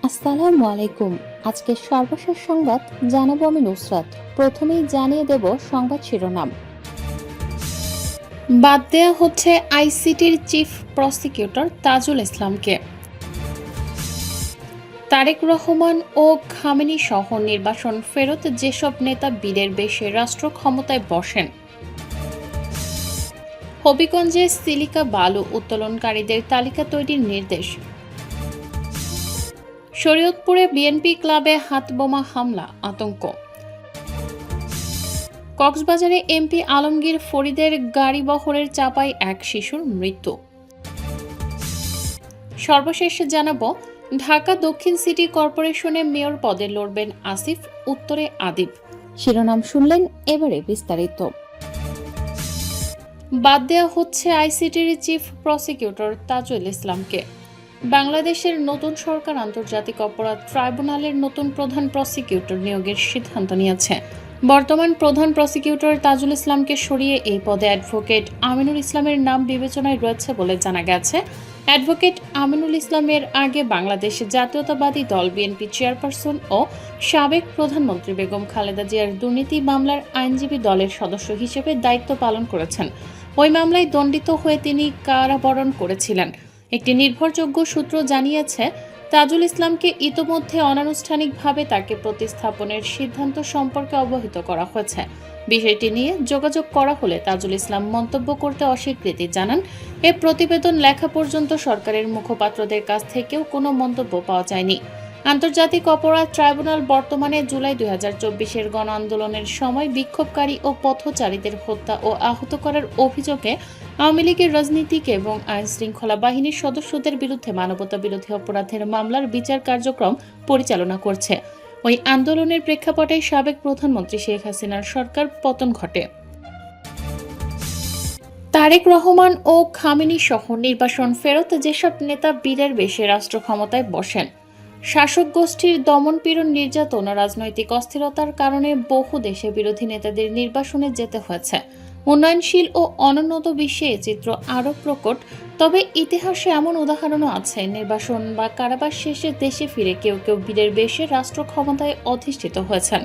আসসালামু আলাইকুম। আজকে সর্বশেষ সংবাদ জানাবো আমি নুসরাত। প্রথমেই জানিয়ে দেব সংবাদ শিরোনাম। বাদ দেয়া হচ্ছে আইসিটির চিফ প্রসিকিউটর তাজুল ইসলামকে। তারেক রহমান ও খামেনি সহ নির্বাসন ফেরত যেসব নেতা বীরের বেশে রাষ্ট্র ক্ষমতায় বসেন। হবিগঞ্জে সিলিকা বালু উত্তোলনকারীদের তালিকা তৈরির নির্দেশ। শরীয়তপুরে বিএনপি ক্লাবে হাতবোমা হামলা, আতঙ্ক। কক্সবাজারে এমপি আলমগীর ফরিদের গাড়িবহরের চাপায় এক শিশুর মৃত্যু। সর্বশেষ জানাবো, ঢাকা দক্ষিণ সিটি কর্পোরেশনে মেয়র পদে লড়বেন আসিফ, উত্তরে আদিব। শিরোনাম শুনলেন, এবারে বিস্তারিত। বাদ দেওয়া হচ্ছে আইসিটির চিফ প্রসিকিউটর তাজুল ইসলামকে। বাংলাদেশের নতুন সরকার আন্তর্জাতিক অপরাধ ট্রাইব্যুনালের নতুন প্রধান প্রসিকিউটর নিয়োগের সিদ্ধান্ত নিয়েছে। বর্তমান প্রধান প্রসিকিউটর তাজুল ইসলামকে সরিয়ে এই পদে অ্যাডভোকেট আমিনুল ইসলামের নাম বিবেচনায় রয়েছে বলে জানা গেছে। অ্যাডভোকেট আমিনুল ইসলামের আগে বাংলাদেশ জাতীয়তাবাদী দল বিএনপি চেয়ারপারসন ও সাবেক প্রধানমন্ত্রী বেগম খালেদা জিয়ার দুর্নীতি মামলার আইনজীবী দলের সদস্য হিসেবে দায়িত্ব পালন করেছেন। ওই মামলায় দণ্ডিত হয়ে তিনি কারাবরণ করেছিলেন। একটি নির্ভরযোগ্য সূত্র জানিয়েছে, তাজুল ইসলামকে ইতোমধ্যে অনানুষ্ঠানিকভাবে তাকে প্রতিস্থাপনের সিদ্ধান্ত সম্পর্কে অবহিত করা হয়েছে। বিষয়টি নিয়ে যোগাযোগ করা হলে তাজুল ইসলাম মন্তব্য করতে অস্বীকৃতি জানান। এ প্রতিবেদন লেখা পর্যন্ত সরকারের মুখপাত্রদের কাছ থেকেও কোনো মন্তব্য পাওয়া যায়নি। আন্তর্জাতিক অপরাধ ট্রাইব্যুনাল বর্তমানে জুলাই 2024-এর গণ আন্দোলনের সময় বিক্ষোভকারী ও পথচারীদের হত্যা ও আহত করার অভিযোগে আওয়ামী লীগের রাজনীতিক এবং আইন শৃঙ্খলা বাহিনীর সদস্যদের বিরুদ্ধে মানবতা বিরোধী অপরাধের মামলার বিচার কার্যক্রম পরিচালনা করছে। ওই আন্দোলনের প্রেক্ষাপটে সাবেক প্রধানমন্ত্রী শেখ হাসিনার সরকার পতন ঘটে। তারেক রহমান ও খামেনি সহ নির্বাসন ফেরত যেসব নেতা বীরের বেশে রাষ্ট্র ক্ষমতায় বসেন। শাসক গোষ্ঠীর দমনপীড়ন, নির্যাতন ও রাজনৈতিক অস্থিরতার কারণে বহু দেশে বিরোধী নেতাদের নির্বাসনে যেতে হয়েছে। উন্নয়নশীল ও অনুন্নত বিশ্বে এ চিত্র আরও প্রকট। তবে ইতিহাসে এমন উদাহরণও আছে, নির্বাসন বা কারাবাস শেষে দেশে ফিরে কেউ কেউ বীরের বেশে রাষ্ট্র ক্ষমতায় অধিষ্ঠিত হয়েছেন।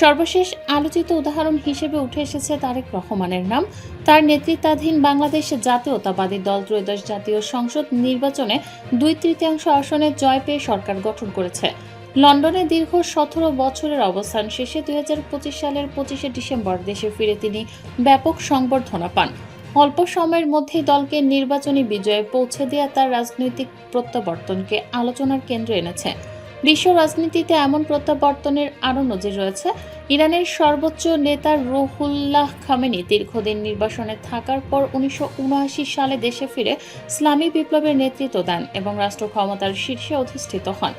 সর্বশেষ আলোচিত উদাহরণ হিসেবে উঠে এসেছে তারেক রহমানের নাম। তার নেতৃত্বাধীন বাংলাদেশ জাতীয়তাবাদী দল ত্রয়োদশ জাতীয় সংসদ নির্বাচনে 2/3 আসনে জয় পেয়ে সরকার গঠন করেছে। লন্ডনে দীর্ঘ 17 বছরের অবস্থান শেষে 2025 সালের 25শে ডিসেম্বর দেশে ফিরে তিনি ব্যাপক সংবর্ধনা পান। অল্প সময়ের মধ্যেই দলকে নির্বাচনী বিজয়ে পৌঁছে দেওয়া তার রাজনৈতিক প্রত্যাবর্তনকে আলোচনার কেন্দ্রে এনেছে। বিশ্ব রাজনীতিতে এমন প্রত্যাবর্তনের আরও নজির রয়েছে। ইরানের সর্বোচ্চ নেতা রুহুল্লাহ খামেনি দীর্ঘদিন নির্বাসনে থাকার পর 1979 সালে দেশে ফিরে ইসলামী বিপ্লবের নেতৃত্ব দেন এবং রাষ্ট্র ক্ষমতার শীর্ষে অধিষ্ঠিত হন।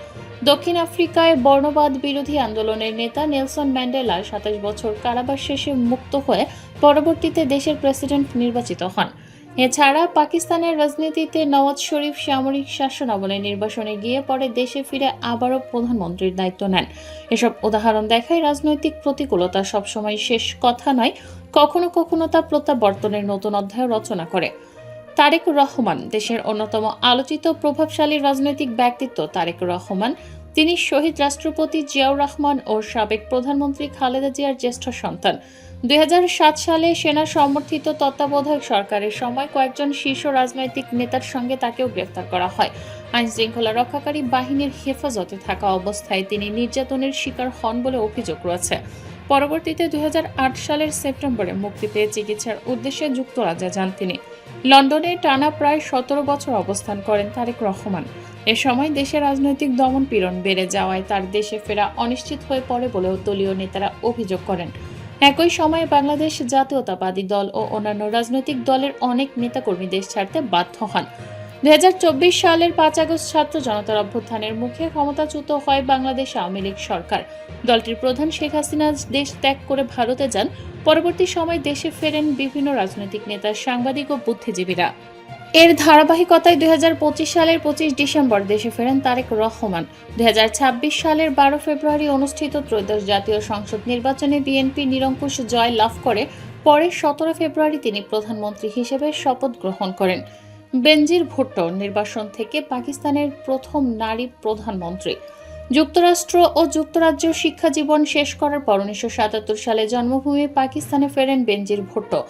দক্ষিণ আফ্রিকায় বর্ণবাদ বিরোধী আন্দোলনের নেতা নেলসন ম্যান্ডেলা 27 বছর কারাবাস শেষে মুক্ত হয়ে পরবর্তীতে দেশের প্রেসিডেন্ট নির্বাচিত হন। এছাড়া পাকিস্তানের রাজনীতিতে নওয়াজ শরীফ সামরিক শাসনামলে নির্বাসনে গিয়ে পরে দেশে ফিরে আবারও প্রধানমন্ত্রীর দায়িত্ব নেন। এসব উদাহরণ দেখায় রাজনৈতিক প্রতিকূলতা সবসময় শেষ কথা নয়, কখনো কখনো তা প্রত্যাবর্তনের নতুন অধ্যায় রচনা করে। তারেক রহমান দেশের অন্যতম আলোচিত প্রভাবশালী রাজনৈতিক ব্যক্তিত্ব। তারেক রহমান, তিনি শহীদ রাষ্ট্রপতি জিয়াউর রহমান ও সাবেক প্রধানমন্ত্রী খালেদা জিয়ার জ্যেষ্ঠ সন্তান। 2007 সালে সেনা সমর্থিত তত্ত্বাবধায়ক সরকারের সময় কয়েকজন শীর্ষ রাজনৈতিক নেতার সঙ্গে তাকেও গ্রেফতার করা হয়। আইন শৃঙ্খলা রক্ষাকারী বাহিনীর হেফাজতে থাকা অবস্থায় তিনি নির্যাতনের শিকার হন বলে অভিযোগ রয়েছে। পরবর্তীতে 2008 সালের সেপ্টেম্বরে মুক্তি পেয়ে চিকিৎসার উদ্দেশ্যে যুক্তরাজ্যে যান তিনি। লন্ডনে টানা প্রায় 17 বছর অবস্থান করেন তারেক রহমান। এ সময় দেশে রাজনৈতিক দমন-পীড়ন বেড়ে যাওয়ায় তার দেশে ফেরা অনিশ্চিত হয়ে পড়ে বলেও দলীয় নেতারা অভিযোগ করেন। একই সময়ে বাংলাদেশ জাতীয়তাবাদী দল ও অন্যান্য রাজনৈতিক দলের অনেক নেতাকর্মী দেশ ছাড়তে বাধ্য হন। 2024 সালের 5 আগস্ট ছাত্র জনতার অভ্যুত্থানের মুখে ক্ষমতাচ্যুত হয় বাংলাদেশ আওয়ামী লীগ সরকার। দলটির প্রধান শেখ হাসিনা দেশ ত্যাগ করে ভারতে যান। পরবর্তী সময় দেশে ফেরেন বিভিন্ন রাজনৈতিক নেতা, সাংবাদিক ও বুদ্ধিজীবীরা। এর ধারাবাহিকতায় 2025 সালের 25 ডিসেম্বর দেশে ফেরেন তারেক রহমান। 2026 সালের 12 ফেব্রুয়ারি অনুষ্ঠিত ত্রয়োদশ জাতীয় সংসদ নির্বাচনে বিএনপি নিরঙ্কুশ জয় লাভ করে পরে 17 ফেব্রুয়ারি তিনি প্রধানমন্ত্রী হিসেবে শপথ গ্রহণ করেন। বেনজির ভুট্টো নির্বাসন থেকে পাকিস্তানের প্রথম নারী প্রধানমন্ত্রী। যুক্তরাষ্ট্র ও যুক্তরাজ্য শিক্ষা জীবন শেষ করার পর 1977 সালে জন্মভূমি পাকিস্তানে ফেরেন বেনজির ভুট্টো।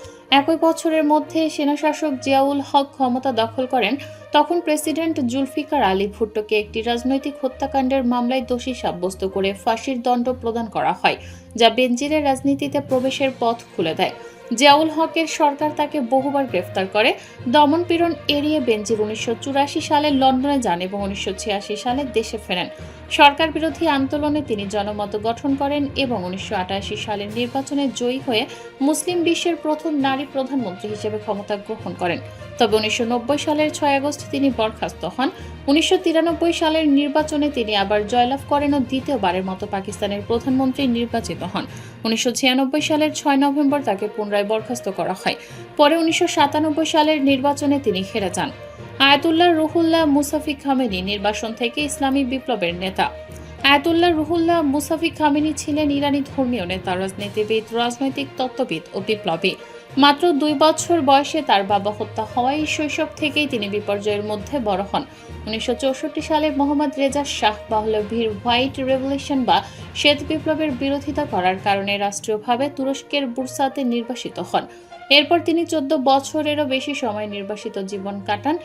একই বছরের মধ্যে সেনাশাসক জিয়াউল হক ক্ষমতা দখল করেন। তখন প্রেসিডেন্ট জুলফিকার আলী ভুট্টোকে একটি রাজনৈতিক হত্যাকাণ্ডের মামলায় দোষী সাব্যস্ত করে ফাঁসির দণ্ড প্রদান করা হয়, যা বেনজিরের রাজনীতিতে প্রবেশের পথ খুলে দেয়। জিয়াউল হকের সরকার তাকে বহুবার গ্রেফতার করে। দমন-পীড়ন এড়িয়ে বেনজির 1984 সালে লন্ডনে যান এবং 1986 সালে দেশে ফেরেন। সরকার বিরোধী আন্দোলনে তিনি জনমত গঠন করেন এবং 1988 সালের নির্বাচনে জয়ী হয়ে মুসলিম বিশ্বের প্রথম নারী প্রধানমন্ত্রী হিসেবে ক্ষমতা গ্রহণ করেন। তবে 1990 সালের 6 আগস্ট তিনি বরখাস্ত হন। 1993 সালের নির্বাচনে তিনি আবার জয়লাভ করেন ও দ্বিতীয়বারের মতো পাকিস্তানের প্রধানমন্ত্রী নির্বাচিত হন। 1996 সালের 6 নভেম্বর তাকে পুনরায় বরখাস্ত করা হয়। পরে 1997 সালের নির্বাচনে তিনি হেরে যান। আয়াতুল্লাহ রুহুল্লাহ মুসাফি খামেনি নির্বাসন থেকে ইসলামী বিপ্লবের নেতা। আয়াতুল্লাহ রুহুল্লাহ মুসাফি খামেনি ছিলেন ইরানি ধর্মীয় নেতা, রাজনীতিবিদ, রাজনৈতিক তত্ত্ববিদ ও বিপ্লবী। মাত্র 2 বছর বয়সে তার বাবা হত্যা হওয়ায় শৈশব থেকেই তিনি বিপর্যয়ের মধ্যে বড় হন। 1964 সালে মোহাম্মদ রেজা শাহ পাহলভীর হোয়াইট রেভলিউশন বা শ্বেত বিপ্লবের বিরোধিতা করার কারণে রাষ্ট্রীয়ভাবে তুরস্কের বুরসাতে নির্বাসিত হন। এরপর তিনি 14 বছরেরও বেশি সময় নির্বাসিত জীবন কাটান।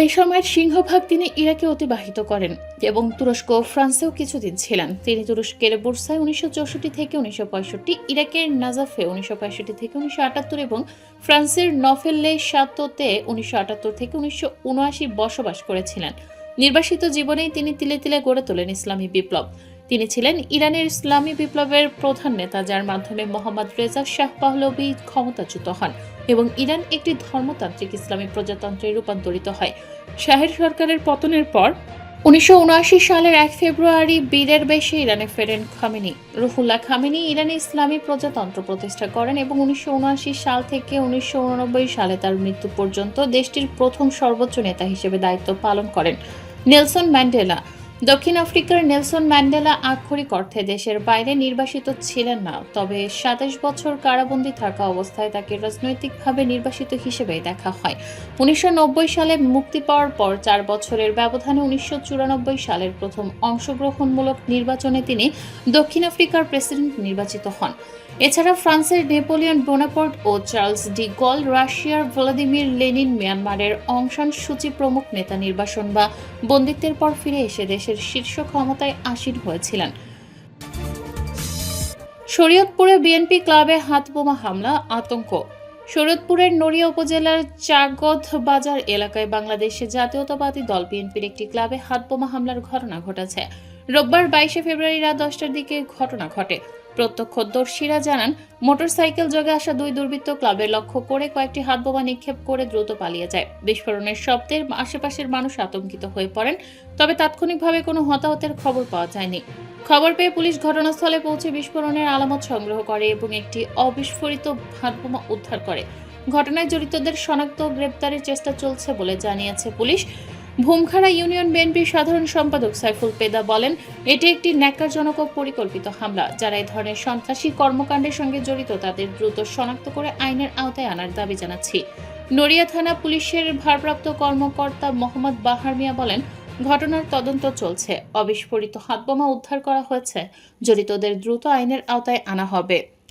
এই সময়ের সিংহভাগ তিনি ইরাকে অতিবাহিত করেন এবং তুরস্ক ও ফ্রান্সেও কিছুদিন ছিলেন। তিনি তুরস্কের বুরসায় 1964 থেকে 1965, ইরাকের নাজাফে 1965 থেকে 1978 এবং ফ্রান্সের নফেলে সাতোতে 1978 থেকে 1979 বসবাস করেছিলেন। নির্বাসিত জীবনেই তিনি তিলে তিলে গড়ে তোলেন ইসলামী বিপ্লব। তিনি ছিলেন ইরানের ইসলামী বিপ্লবের প্রধান নেতা, যার মাধ্যমে মোহাম্মদ রেজা শাহ পাহলভী ক্ষমতাচ্যুত হন এবং ইরান একটি ধর্মতান্ত্রিক ইসলামী প্রজাতন্ত্রে রূপান্তরিত হয়। শাহের সরকারের পতনের পর 1979 সালের 1 ফেব্রুয়ারি বীরের বেশে ইরানে ফেরেন খামেনি। রুহুল্লাহ খামেনি ইরানে ইসলামী প্রজাতন্ত্র প্রতিষ্ঠা করেন এবং 1979 সাল থেকে 1989 সালে তার মৃত্যু পর্যন্ত দেশটির প্রথম সর্বোচ্চ নেতা হিসেবে দায়িত্ব পালন করেন। Nelson Mandela. দক্ষিণ আফ্রিকার নেলসন ম্যান্ডেলা আক্ষরিক অর্থে দেশের বাইরে নির্বাসিত ছিলেন না, তবে 27 বছর কারাবন্দী থাকা অবস্থায় তাকে রাজনৈতিকভাবে নির্বাসিত হিসেবেই দেখা হয়। 1990 সালে মুক্তি পাওয়ার পর 4 বছরের ব্যবধানে 1994 সালের প্রথম অংশগ্রহণমূলক নির্বাচনে তিনি দক্ষিণ আফ্রিকার প্রেসিডেন্ট নির্বাচিত হন। এছাড়া ফ্রান্সের নেপোলিয়ন বোনাপার্ট ও চার্লস ডি গল, রাশিয়ার ভ্লাদিমির লেনিন, মিয়ানমারের অং সান সুচি প্রমুখ নেতা নির্বাসন বা বন্দিত্বের পর ফিরে এসে দেশের শীর্ষ ক্ষমতায় আসীন হয়েছিলেন। শরীয়তপুরে বিএনপি ক্লাবে হাতবোমা হামলা, আতঙ্ক। শরীয়তপুরের নড়িয়া উপজেলার চাগদ বাজার এলাকায় বাংলাদেশ জাতীয়তাবাদী দল বিএনপির একটি ক্লাবে হাতবোমা হামলার ঘটনা ঘটেছে। রোববার 22 ফেব্রুয়ারি রাত 10টার দিকে ঘটনা ঘটে। প্রত্যক্ষদর্শীরা জানান, মোটরসাইকেল যোগে আসা 2 দুর্বৃত্ত ক্লাবের লক্ষ্য করে কয়েকটি হাতবোমা নিক্ষেপ করে দ্রুত পালিয়ে যায়। বিস্ফোরণের শব্দে আশেপাশের মানুষ আতঙ্কিত হয়ে পড়েন, তবে তাৎক্ষণিকভাবে কোনো হতাহতের খবর পাওয়া যায়নি। খবর পেয়ে পুলিশ ঘটনাস্থলে পৌঁছে বিস্ফোরণের আলামত সংগ্রহ করে এবং একটি অবিস্ফোরিত হাতবোমা উদ্ধার করে। ঘটনায় জড়িতদের শনাক্ত ও গ্রেপ্তারের চেষ্টা চলছে বলে জানিয়েছে পুলিশ। ভূমখাড়া ইউনিয়ন বিএনপির সাধারণ সম্পাদক সাইফুল পেদা বলেন, এটি একটি ন্যাক্কারজনক ও পরিকল্পিত হামলা। যারা এই ধরনের সন্ত্রাসী কর্মকাণ্ডের সঙ্গে জড়িত তাদের দ্রুত শনাক্ত করে আইনের আওতায় আনার দাবি জানাচ্ছি। নড়িয়া থানা পুলিশের ভারপ্রাপ্ত কর্মকর্তা মোহাম্মদ বাহার মিয়া বলেন, ঘটনার তদন্ত চলছে, অবিস্ফোরিত হাতবোমা উদ্ধার করা হয়েছে, জড়িতদের দ্রুত আইনের আওতায় আনা হবে।